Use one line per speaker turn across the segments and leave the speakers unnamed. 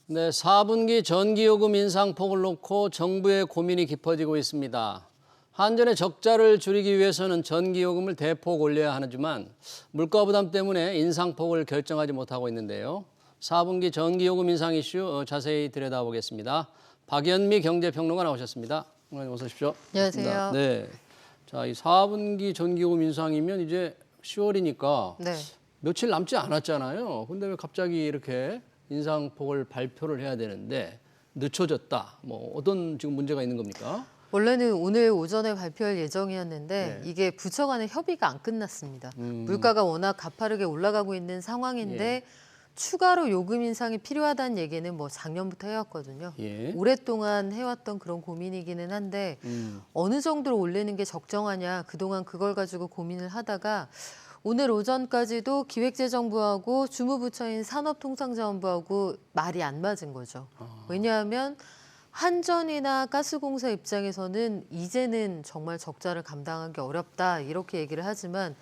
네, 4분기 전기요금 인상폭을 놓고 정부의 고민이 깊어지고 있습니다. 한전의 적자를 줄이기 위해서는 전기요금을 대폭 올려야 하지만 물가 부담 때문에 인상폭을 결정하지 못하고 있는데요. 4분기 전기요금 인상 이슈 자세히 들여다보겠습니다. 박연미 경제평론가 나오셨습니다. 어서 오십시오.
안녕하세요.
네, 자, 이 4분기 전기요금 인상이면 이제 10월이니까
네.
며칠 남지 않았잖아요. 근데 왜 갑자기 이렇게 인상폭을 발표를 해야 되는데 늦춰졌다. 뭐 어떤 지금 문제가 있는 겁니까?
원래는 오늘 오전에 발표할 예정이었는데
네.
이게 부처 간의 협의가 안 끝났습니다. 물가가 워낙 가파르게 올라가고 있는 상황인데 추가로 요금 인상이 필요하다는 얘기는 뭐 작년부터 해왔거든요.
예.
오랫동안 해왔던 그런 고민이기는 한데 어느 정도로 올리는 게 적정하냐 그동안 그걸 가지고 고민을 하다가 오늘 오전까지도 기획재정부하고 주무부처인 산업통상자원부하고 말이 안 맞은 거죠. 왜냐하면 한전이나 가스공사 입장에서는 이제는 정말 적자를 감당하기 어렵다 이렇게 얘기를 하지만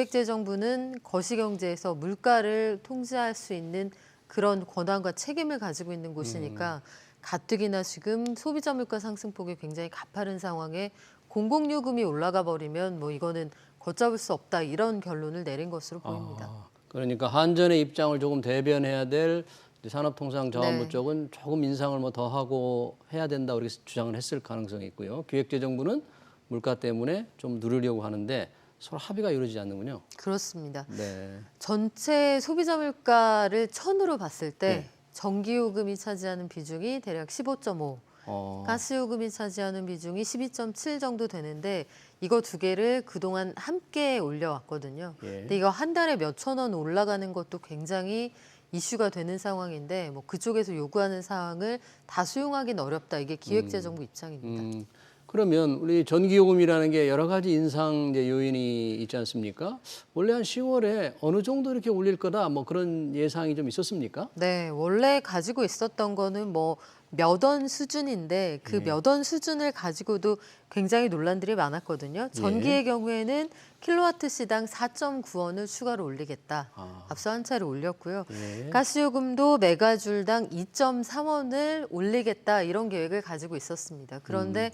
기획재정부는 거시경제에서 물가를 통제할 수 있는 그런 권한과 책임을 가지고 있는 곳이니까 가뜩이나 지금 소비자 물가 상승폭이 굉장히 가파른 상황에 공공요금이 올라가 버리면 뭐 이거는 걷잡을 수 없다 이런 결론을 내린 것으로 보입니다.
그러니까 한전의 입장을 조금 대변해야 될 산업통상자원부
네.
쪽은 조금 인상을 뭐 더 하고 해야 된다 이렇게 주장을 했을 가능성이 있고요. 기획재정부는 물가 때문에 좀 누르려고 하는데 서로 합의가 이루어지지 않는군요.
그렇습니다.
네.
전체 소비자 물가를 천으로 봤을 때
네.
전기요금이 차지하는 비중이 대략 15.5,
어,
가스요금이 차지하는 비중이 12.7 정도 되는데 이거 두 개를 그동안 함께 올려왔거든요.
예.
근데 이거 한 달에 몇천 원 올라가는 것도 굉장히 이슈가 되는 상황인데 뭐 그쪽에서 요구하는 사항을 다 수용하기는 어렵다. 이게 기획재정부 입장입니다.
그러면 우리 전기요금이라는 게 여러 가지 인상 이제 요인이 있지 않습니까? 원래 한 10월에 어느 정도 이렇게 올릴 거다 뭐 그런 예상이 좀 있었습니까?
네, 원래 가지고 있었던 거는 뭐 몇 원 수준인데 그 몇 원 수준을 가지고도 굉장히 논란들이 많았거든요. 전기의 경우에는 킬로와트 시당 4.9원을 추가로 올리겠다. 앞서 한 차례 올렸고요.
예.
가스요금도 메가줄당 2.3원을 올리겠다 이런 계획을 가지고 있었습니다. 그런데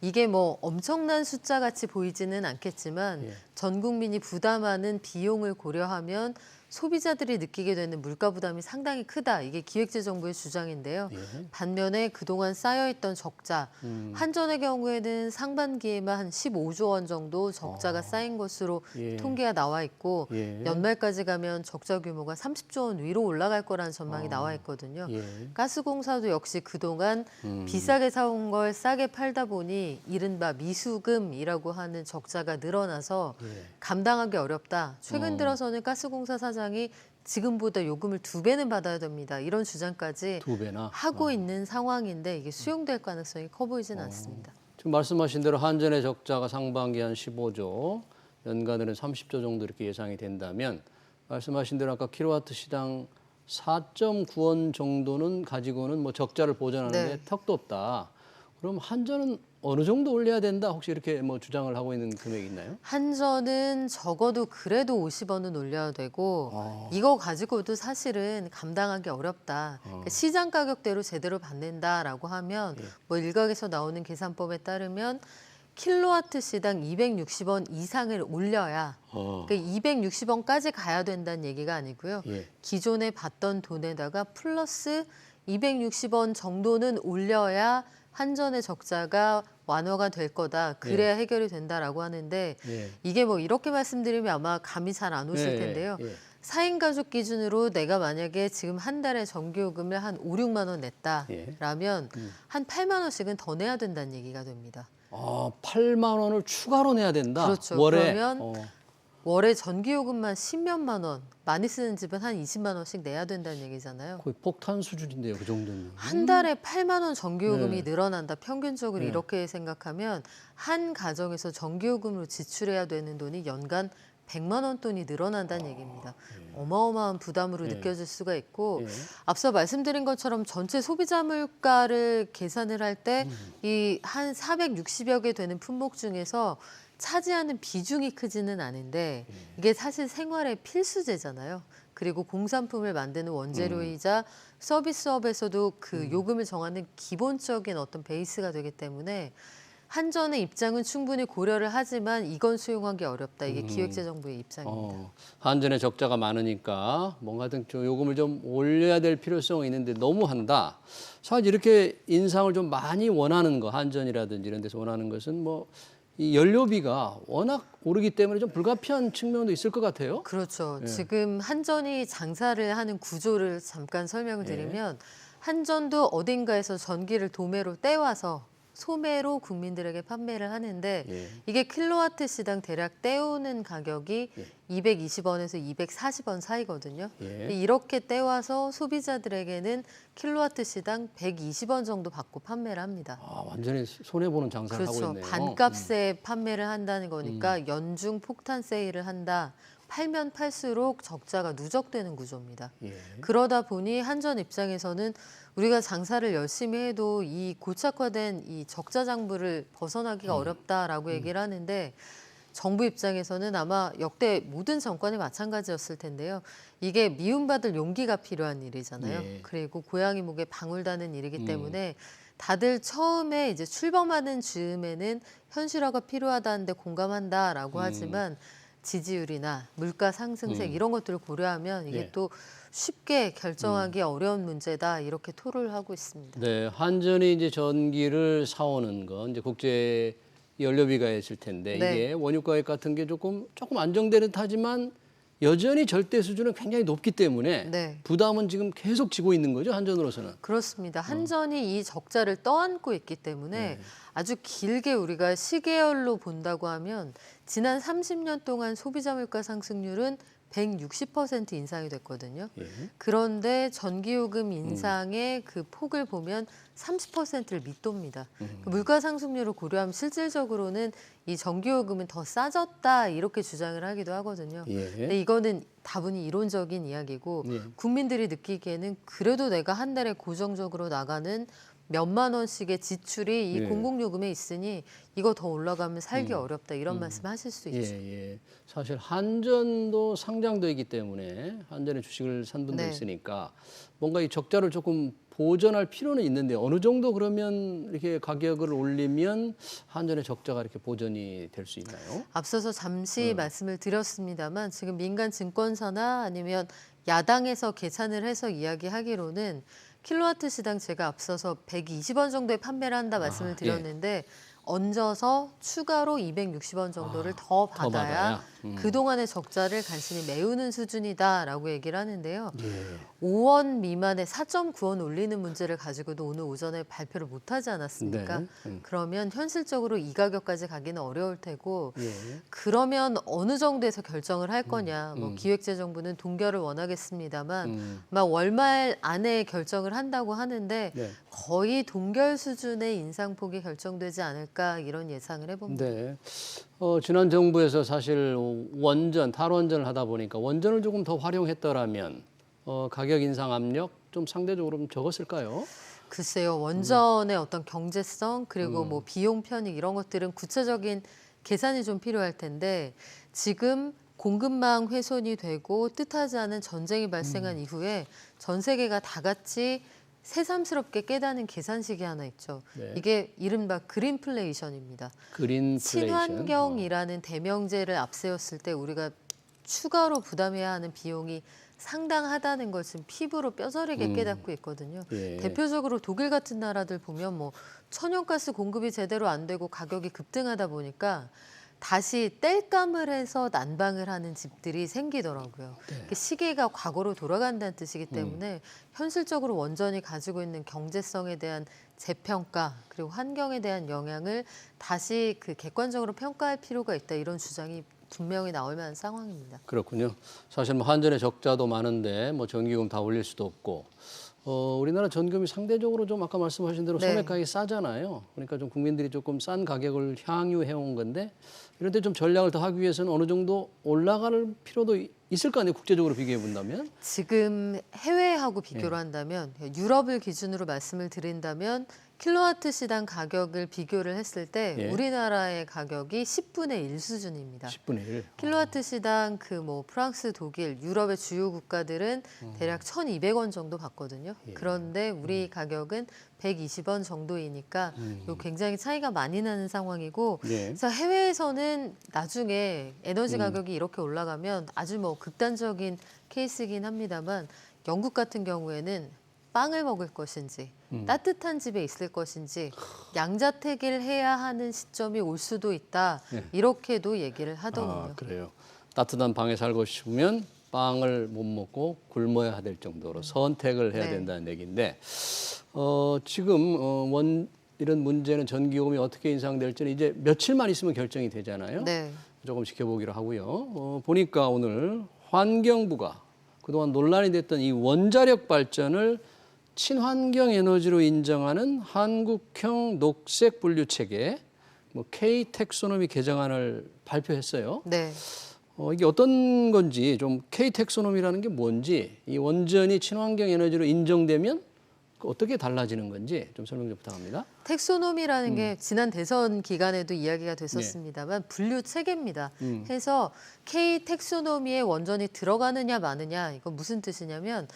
이게 뭐 엄청난 숫자 같이 보이지는 않겠지만 전 국민이 부담하는 비용을 고려하면 소비자들이 느끼게 되는 물가 부담이 상당히 크다. 이게 기획재정부의 주장인데요. 반면에 그동안 쌓여있던 적자, 한전의 경우에는 상반기에만 한 15조 원 정도 적자가 쌓인 것으로 통계가 나와 있고 연말까지 가면 적자 규모가 30조 원 위로 올라갈 거라는 전망이 나와 있거든요. 가스공사도 역시 그동안 비싸게 사온 걸 싸게 팔다 보니 이른바 미수금이라고 하는 적자가 늘어나서 감당하기 어렵다. 최근 들어서는 가스공사 사장이 지금보다 요금을 2배는 받아야 됩니다. 이런 주장까지
2배나
하고 있는 상황인데 이게 수용될 가능성이 커 보이지는 않습니다.
지금 말씀하신 대로 한전의 적자가 상반기 한 15조, 연간으로는 30조 정도 이렇게 예상이 된다면 말씀하신 대로 아까 킬로와트 시당 4.9원 정도는 가지고는 뭐 적자를 보전하는데 턱도 없다. 그럼 한전은 어느 정도 올려야 된다? 혹시 이렇게 뭐 주장을 하고 있는 금액이 있나요?
한전은 적어도 그래도 50원은 올려야 되고 이거 가지고도 사실은 감당하기 어렵다. 그러니까 시장 가격대로 제대로 받는다라고 하면 뭐 일각에서 나오는 계산법에 따르면 킬로와트 시당 260원 이상을 올려야 그러니까 260원까지 가야 된다는 얘기가 아니고요. 기존에 받던 돈에다가 플러스 260원 정도는 올려야 한전의 적자가 완화가 될 거다. 그래야 해결이 된다라고 하는데 이게 뭐 이렇게 말씀드리면 아마 감이 잘 안 오실 텐데요. 4인 가족 기준으로 내가 만약에 지금 한 달에 전기요금을 한 5, 6만 원 냈다라면 한 8만 원씩은 더 내야 된다는 얘기가 됩니다.
8만 원을 추가로 내야 된다.
그렇죠.
월에.
그러면 월에 전기요금만 10몇만 원, 많이 쓰는 집은 한 20만 원씩 내야 된다는 얘기잖아요.
거의 폭탄 수준인데요, 그 정도면.
한 달에 8만 원 전기요금이 늘어난다. 평균적으로 이렇게 생각하면 한 가정에서 전기요금으로 지출해야 되는 돈이 연간 100만 원 돈이 늘어난다는 얘기입니다. 어마어마한 부담으로 느껴질 수가 있고 앞서 말씀드린 것처럼 전체 소비자 물가를 계산을 할 때 이 한 460여 개 되는 품목 중에서 차지하는 비중이 크지는 않은데 이게 사실 생활의 필수재잖아요. 그리고 공산품을 만드는 원재료이자 서비스업에서도 그 요금을 정하는 기본적인 어떤 베이스가 되기 때문에 한전의 입장은 충분히 고려를 하지만 이건 수용하기 어렵다. 이게 기획재정부의 입장입니다.
한전의 적자가 많으니까 뭔가 좀 요금을 좀 올려야 될 필요성이 있는데 너무 한다. 사실 이렇게 인상을 좀 많이 원하는 거, 한전이라든지 이런 데서 원하는 것은 뭐 이 연료비가 워낙 오르기 때문에 좀 불가피한 측면도 있을 것 같아요.
그렇죠. 지금 한전이 장사를 하는 구조를 잠깐 설명을 드리면 한전도 어딘가에서 전기를 도매로 떼와서 소매로 국민들에게 판매를 하는데 이게 킬로와트 시당 대략 떼오는 가격이 220원에서 240원 사이거든요. 이렇게 떼와서 소비자들에게는 킬로와트 시당 120원 정도 받고 판매를 합니다.
아, 완전히 손해보는 장사를 하고
그렇죠.
있네요.
반값에 판매를 한다는 거니까 연중 폭탄 세일을 한다. 팔면 팔수록 적자가 누적되는 구조입니다. 그러다 보니 한전 입장에서는 우리가 장사를 열심히 해도 이 고착화된 이 적자 장부를 벗어나기가 어렵다라고 얘기를 하는데 정부 입장에서는 아마 역대 모든 정권이 마찬가지였을 텐데요. 이게 미움받을 용기가 필요한 일이잖아요. 그리고 고양이 목에 방울 다는 일이기 때문에 다들 처음에 이제 출범하는 즈음에는 현실화가 필요하다는데 공감한다라고 하지만 지지율이나 물가 상승세 이런 것들을 고려하면 이게 또 쉽게 결정하기 어려운 문제다 이렇게 토로를 하고 있습니다.
네, 한전이 이제 전기를 사오는 건 이제 국제 연료비가 있을 텐데 이게 원유 가격 같은 게 조금 안정되는 듯하지만 여전히 절대 수준은 굉장히 높기 때문에 부담은 지금 계속 지고 있는 거죠, 한전으로서는.
그렇습니다. 한전이 이 적자를 떠안고 있기 때문에 아주 길게 우리가 시계열로 본다고 하면 지난 30년 동안 소비자 물가 상승률은 160% 인상이 됐거든요. 그런데 전기요금 인상의 그 폭을 보면 30%를 밑돕니다. 물가 상승률을 고려하면 실질적으로는 이 전기요금은 더 싸졌다 이렇게 주장을 하기도 하거든요. 근데 이거는 다분히 이론적인 이야기고 국민들이 느끼기에는 그래도 내가 한 달에 고정적으로 나가는 몇만 원씩의 지출이 이 공공요금에 있으니 이거 더 올라가면 살기 어렵다 이런 말씀 하실 수 있죠.
사실 한전도 상장돼 있기 때문에 한전의 주식을 산 분도 있으니까 뭔가 이 적자를 조금 보전할 필요는 있는데 어느 정도 그러면 이렇게 가격을 올리면 한전의 적자가 이렇게 보전이 될 수 있나요?
앞서서 잠시 말씀을 드렸습니다만 지금 민간 증권사나 아니면 야당에서 계산을 해서 이야기하기로는 킬로와트 시당 제가 앞서서 120원 정도에 판매를 한다 말씀을 드렸는데 얹어서 추가로 260원 정도를 더 받아야 그동안의 적자를 간신히 메우는 수준이다라고 얘기를 하는데요. 5원 미만의 4.9원 올리는 문제를 가지고도 오늘 오전에 발표를 못하지 않았습니까? 그러면 현실적으로 이 가격까지 가기는 어려울 테고 그러면 어느 정도에서 결정을 할 거냐. 뭐 기획재정부는 동결을 원하겠습니다만 아마 월말 안에 결정을 한다고 하는데 거의 동결 수준의 인상폭이 결정되지 않을까 이런 예상을 해봅니다.
지난 정부에서 사실 원전, 탈원전을 하다 보니까 원전을 조금 더 활용했더라면 가격 인상 압력 좀 상대적으로 좀 적었을까요?
글쎄요. 원전의 어떤 경제성 그리고 뭐 비용 편익 이런 것들은 구체적인 계산이 좀 필요할 텐데 지금 공급망 훼손이 되고 뜻하지 않은 전쟁이 발생한 이후에 전 세계가 다 같이 새삼스럽게 깨닫는 계산식이 하나 있죠. 이게 이른바 그린플레이션입니다.
그린플레이션.
친환경이라는 대명제를 앞세웠을 때 우리가 추가로 부담해야 하는 비용이 상당하다는 걸 지금 피부로 뼈저리게 깨닫고 있거든요. 대표적으로 독일 같은 나라들 보면 뭐 천연가스 공급이 제대로 안 되고 가격이 급등하다 보니까 다시 땔감을 해서 난방을 하는 집들이 생기더라고요. 시계가 과거로 돌아간다는 뜻이기 때문에 현실적으로 원전이 가지고 있는 경제성에 대한 재평가 그리고 환경에 대한 영향을 다시 그 객관적으로 평가할 필요가 있다 이런 주장이 분명히 나올 만한 상황입니다.
그렇군요. 사실 뭐 한전의 적자도 많은데 뭐 전기요금 다 올릴 수도 없고 우리나라 전기요금이 상대적으로 좀 아까 말씀하신 대로 소매 가격이 싸잖아요. 그러니까 좀 국민들이 조금 싼 가격을 향유해 온 건데 이런 데 좀 전략을 더 하기 위해서는 어느 정도 올라갈 필요도 있을 거 아니에요. 국제적으로 비교해 본다면.
지금 해외하고 비교를 한다면 유럽을 기준으로 말씀을 드린다면 킬로와트 시당 가격을 비교를 했을 때
예.
우리나라의 가격이 10분의 1 수준입니다.
10분의 1.
킬로와트 시당 그 뭐 프랑스, 독일, 유럽의 주요 국가들은 대략 1,200원 정도 받거든요.
예.
그런데 우리 가격은 120원 정도이니까 요 굉장히 차이가 많이 나는 상황이고
예.
그래서 해외에서는 나중에 에너지 가격이 이렇게 올라가면 아주 뭐 극단적인 케이스이긴 합니다만 영국 같은 경우에는 빵을 먹을 것인지 따뜻한 집에 있을 것인지 양자택일 해야 하는 시점이 올 수도 있다.
예.
이렇게도 얘기를 하더군요.
아, 그래요. 따뜻한 방에 살고 싶으면 빵을 못 먹고 굶어야 될 정도로 선택을 해야
네.
된다는 얘기인데 지금 이런 문제는 전기요금이 어떻게 인상될지는 이제 며칠만 있으면 결정이 되잖아요.
네.
조금 지켜보기로 하고요. 보니까 오늘 환경부가 그동안 논란이 됐던 이 원자력 발전을 친환경 에너지로 인정하는 한국형 녹색 분류 체계, 뭐 K 텍소노미 개정안을 발표했어요.
네.
이게 어떤 건지 좀 K 텍소노미라는 게 뭔지, 이 원전이 친환경 에너지로 인정되면 어떻게 달라지는 건지 좀 설명 좀 부탁합니다.
텍소노미라는 게 지난 대선 기간에도 이야기가 됐었습니다만 분류 체계입니다. 해서 K 텍소노미에 원전이 들어가느냐 마느냐 이건 무슨 뜻이냐면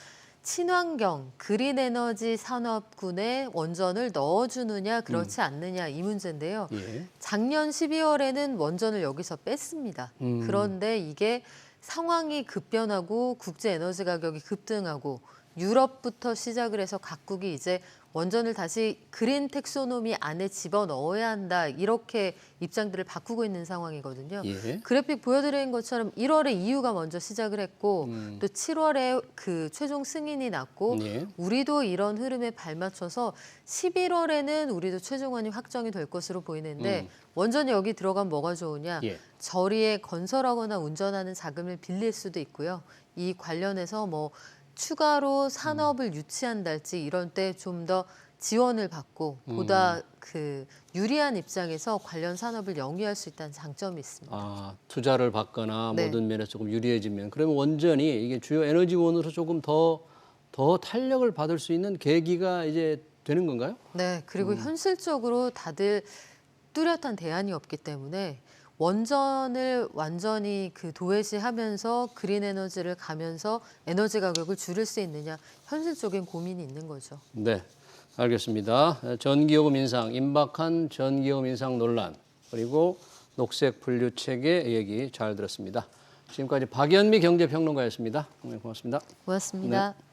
친환경 그린 에너지 산업군에 원전을 넣어주느냐 그렇지 않느냐 이 문제인데요.
예.
작년 12월에는 원전을 여기서 뺐습니다. 그런데 이게 상황이 급변하고 국제 에너지 가격이 급등하고 유럽부터 시작을 해서 각국이 이제 원전을 다시 그린 텍소노미 안에 집어넣어야 한다 이렇게 입장들을 바꾸고 있는 상황이거든요.
예.
그래픽 보여드린 것처럼 1월에 EU가 먼저 시작을 했고 또 7월에 그 최종 승인이 났고
예.
우리도 이런 흐름에 발맞춰서 11월에는 우리도 최종안이 확정이 될 것으로 보이는데 원전이 여기 들어가면 뭐가 좋으냐.
예.
저리에 건설하거나 운전하는 자금을 빌릴 수도 있고요. 이 관련해서 뭐 추가로 산업을 유치한달지 이런 때 좀 더 지원을 받고 보다 그 유리한 입장에서 관련 산업을 영위할 수 있다는 장점이 있습니다.
아, 투자를 받거나
네.
모든 면에서 조금 유리해지면 그러면 원전이 이게 주요 에너지원으로 조금 더 탄력을 받을 수 있는 계기가 이제 되는 건가요?
네, 그리고 현실적으로 다들 뚜렷한 대안이 없기 때문에 원전을 완전히 그 도외시하면서 그린 에너지를 가면서 에너지 가격을 줄일 수 있느냐 현실적인 고민이 있는 거죠.
네, 알겠습니다. 전기요금 인상, 임박한 전기요금 인상 논란, 그리고 녹색 분류 체계 얘기 잘 들었습니다. 지금까지 박연미 경제평론가였습니다. 고맙습니다.
고맙습니다.
네.